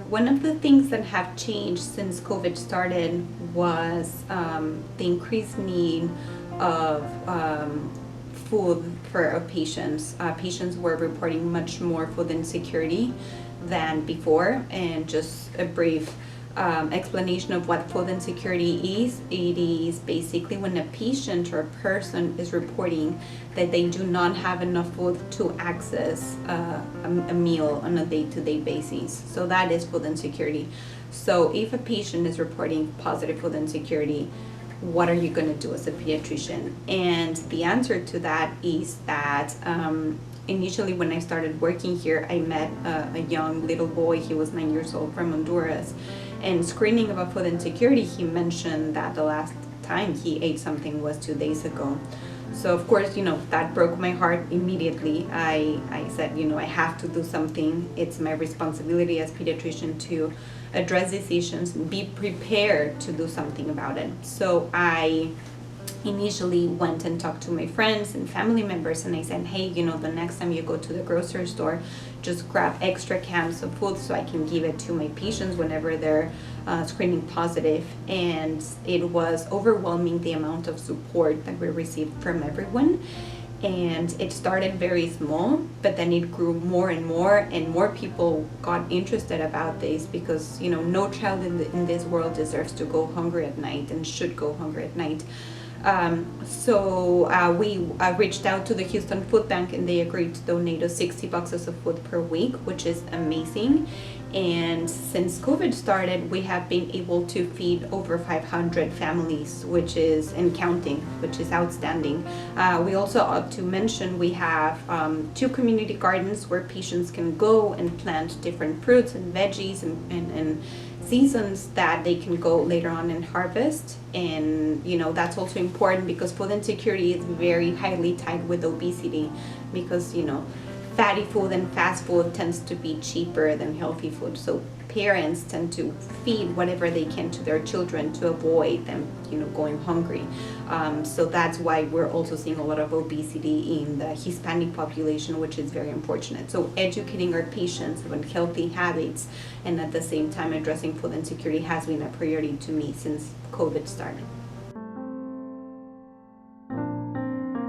one of the things that have changed since COVID started was the increased need of food for our patients. Patients were reporting much more food insecurity than before. And just a brief explanation of what food insecurity is. It is basically when a patient or a person is reporting that they do not have enough food to access a meal on a day-to-day basis. So that is food insecurity. So if a patient is reporting positive food insecurity, what are you going to do as a pediatrician? And the answer to that is that initially when I started working here, I met a young little boy. He was 9 years old, from Honduras. And screening about food insecurity, he mentioned that the last time he ate something was 2 days ago. So of course, that broke my heart immediately. I said, I have to do something. It's my responsibility as pediatrician to address these issues, be prepared to do something about it. So I initially went and talked to my friends and family members, and I said, hey, the next time you go to the grocery store, just grab extra cans of food so I can give it to my patients whenever they're screening positive. And it was overwhelming, the amount of support that we received from everyone. And it started very small, but then it grew more and more people got interested about this, because no child in this world deserves to go hungry at night and should go hungry at night. So we reached out to the Houston Food Bank, and they agreed to donate us 60 boxes of food per week, which is amazing. And since COVID started, we have been able to feed over 500 families, which is, and counting, which is outstanding. We also ought to mention we have 2 community gardens where patients can go and plant different fruits and veggies and seasons that they can go later on and harvest. And that's also important, because food insecurity is very highly tied with obesity, because fatty food and fast food tends to be cheaper than healthy food. So parents tend to feed whatever they can to their children to avoid them going hungry. So that's why we're also seeing a lot of obesity in the Hispanic population, which is very unfortunate. So educating our patients on healthy habits and at the same time addressing food insecurity has been a priority to me since COVID started.